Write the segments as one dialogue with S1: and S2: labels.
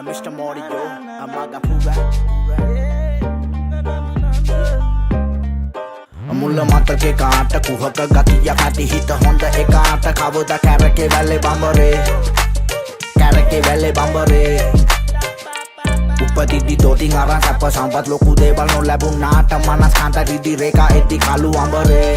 S1: Mr. Morio, Amaga Pura. මුල්ල මතකේ කාට කුහක ගතිය කටි හිත හොඳ එකාට කවුද කැරකේ වැල්ලේ බඹරේ කැරකේ වැල්ලේ බඹරේ උපතිදි දොතින් අරන් සැප සම්පත් ලොකු දේවල් නොලැබුණාට මනස් කාන්ත රිදි රේඛා එති කළු අඹරේ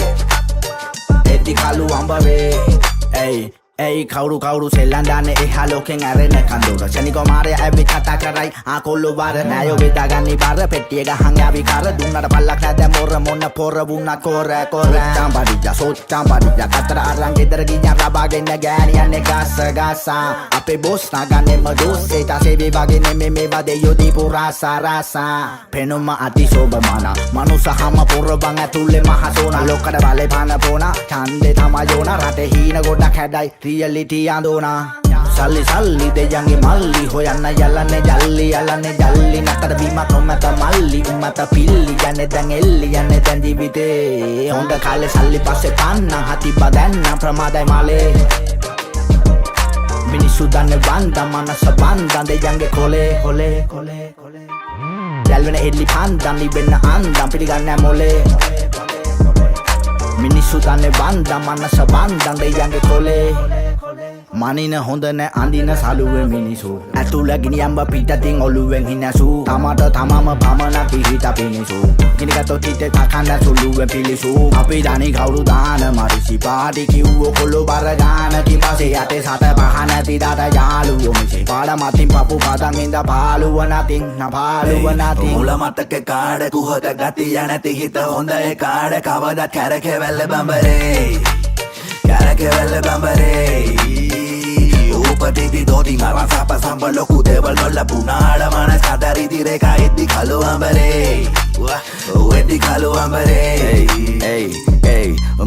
S1: Ei කවුරු සෙල්ලම් දාන්නේ එහා ලෝකෙන් ඇරෙන කඳුර ශනිකෝ මාරය ඇවි කතා කරයි ආකොල්ලෝ වර නෑයෝ බෙදාගන්නි බර පෙට්ටිය ගහන් යාවි කර දුන්නට පල්ලක් නැද මොර මොන්න පොර වුණත් කොර සෝච්චම් පරිජ්ජා කතර අරන් ගෙදර ගියන් රබාගෙන ගෑනියන්නේ ගස්සා අපේ බොස් නගන්නේ මදොස් ඒතාසේ විවාගේ නෙමෙ මේවා දෙයෝ දීපු රාසා පෙනුම අතිශෝභමාන මනුසහම පුරබන් ඇතුලේ මහසෝන ලොක්කට බලේ පාන පෝන ඡන්දේ තමයෝන රටේ හීන ගොඩක් හැඩයි reality andona salli දෙයන්ගේ මල්ලි හොයන්න යලන්නේ ජල්ලි නතර බීමක් නොමැත මල්ලි උමත පිල්ලි යන්නේ දැන් එල්ලි යන්නේ දැන් ජීවිතේ හොඳ කාලේ සල්ලි පස්සේ පන්න හති බදන්න ප්‍රමාදයි මාලේ මිනිස්සු දන්නේ වන්ද මනස බන්ද දෙයන්ගේ කොලේ යල්වෙන එල්ලි පන්දන් ඉවෙන්න අන්දම් පිළිගන්නේ මොලේ මිනිස්සු දන්නේ වන්ද මනස බන්ද දෙයන්ගේ කොලේ මනින හොඳ නෑ අඳින සලුවේ මිනිසු ඇතුළ ගිනියම්බ පිටතින් ඔළුවෙන් හිනසු තමට තමම පමණ පිහිට පිනිසු ගිනිගතොත් හිතේ කකන්න සුළුවෙන් පිලිසු අපි දනි කවුරු දාන මරිසි පාටි කිව්වෝ කොල්ලෝ බර ගාන කිපසේ යටේ සත පහ නැති දාට යාළුවෝ මිසේ පාඩ මතින් පපු පදන් ඉඳ පාළුව නතින් මුල මතක කාඩ කුහක ගතිය නැති හිත හොඳ ඒ කාඩ කවදත් කැරකෙවැල්ල බඹරේ උපතිදි දොතින් අරන් සැප සම්ප ලොකු දේවල් නොලැබුණාට මනස් කාන්ත රිදි රේඛා එති කළු අඹරේ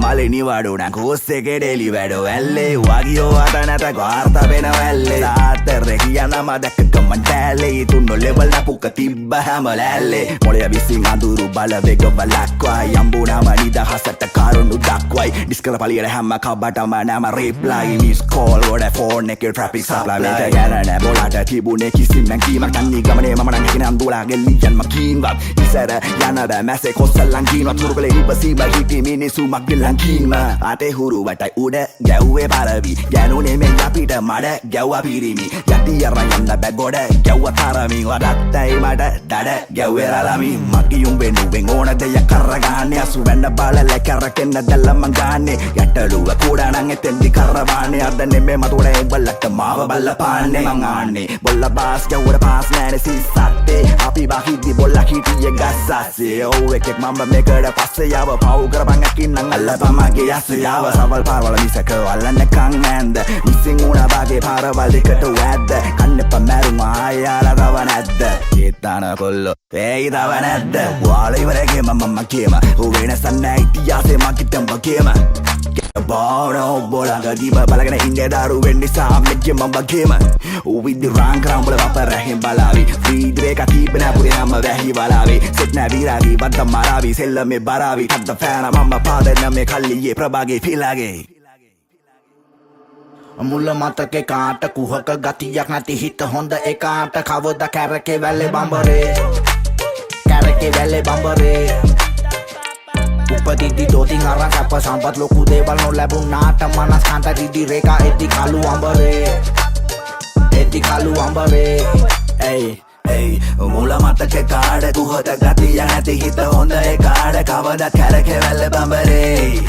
S1: මලේ නිවාඩුන කෝස්සෙකේ ඩෙලි වැඩෝ ඇල්ලේ වගියෝ අත නැත ගාර්ත වෙන වැල්ලේ සාතරේ කියන මදක කමන්ටැලේ තුන්නෝ ලෙවල් නපුක තිබ්බ හැම ලැල්ලේ මොළය විසින් අඳුරු බල වේග බලක්වයි යම්බුනම නිදහසට කරුණු දක්වයි ඩිස්කල පලියට හැම කබටම නම රිප්ලයි මිස් කෝල් වඩ ෆෝන් එකේ ට්‍රැෆික් සප්ලයි මේක ගැරන බොලට තිබුණේ කිසිම කීමක් තන්නේ ගමනේ මම නම් කියන අඳුලා ගෙල්ලියන් මකින්වත් ඉසර යන බෑ මැසේ කොස්සලන් කිනවත් තුරුකලේ ඉපසීම හිටි මිනිසු මග්ගලන් කින්ම අතේ හුරු වටයි උඩ ගැව්වේ පරවි ගැනුනේ මේ අපිට මඩ ගැව්වා පිරිමි යටි අරන් යන්න බෑ ගොඩ ගැව්වා තරමින් වඩත්තයි මට දඩ ගැව්වේ රලමින් මගියුම් වෙනුවෙන් ඕන දෙයක් කරගන්නේ අසු වෙන්න බලල කරකෙන්න දැල්ලම ගාන්නේ යටලුව කුඩානම් එතෙන්දි කරවාන්නේ අද නෙමෙයි මතුනේ උඹලට මාව බල්ලපාන්නේ මං ආන්නේ බොල්ල බාස් ගැව්වට පාස් නෑනේ සිස්සත්තේ අපි බහිද්දි බොල්ල හිටියේ ගස්සස්සේ ඔව් එකෙක් මම මේකට පස්සේ යව පව් කරපන් අකින්නම් අල්ලපමගේ යස්සයාව සවල් පාරවල මිසක අල්ලන්න කන් ඇන්ද මිසින් උනා බාගේ පාරවල් දෙකට වැද්ද කන්නප මැරුම ආයාලා තව නැද්ද ඒතන කොල්ලෝ ඒ තව නැද්ද වාල ඉවරගේ මම කියම වෙනසක් නැහැ ඉතිහාසෙ මකිටම් වගේම බාරෝ බොලඟ දීප බලගෙන ඉන්නේ දරුවෙන් නිසා මෙච්ච මම වගේම විදි රාන් කරම් වල වපරහෙන් බලාවි ෆීඩ්රේක කීපන පුරේ හැම වැහි බලාවි සෙට් නැවිරාවි වද්ද මරාවි සෙල්ලමේ බරාවි හද්ද ෆෑන මම පාදෙන්න මේ කල්ලියේ ප්‍රභාගේ පිලාගේ මුල්ල මතකේ කාට කුහක ගතියක් නැති හිත හොඳ එකාට කවද කැරකේ වැල්ලේ බඹරේ උපතිදි දොතින් අරන් සැප සම්පත් ලොකු දේවල් නොලැබුණාට මනස් කාන්ත රිදි රේඛා එති කළු අඹරේ මුල මතක කාඩ කුහක ගතිය නැති හිත හොඳ ඒ කාඩ කවදත් කැරකෙවැල්ල බඹරේ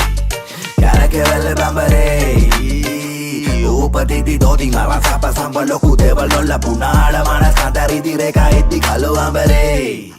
S1: උපතිදි දොතින් අරන් සැප සම්ප ලොකු දේවල් නොලැබුණාට මනස් කාන්ත රිදි රේඛා එති කළු අඹරේ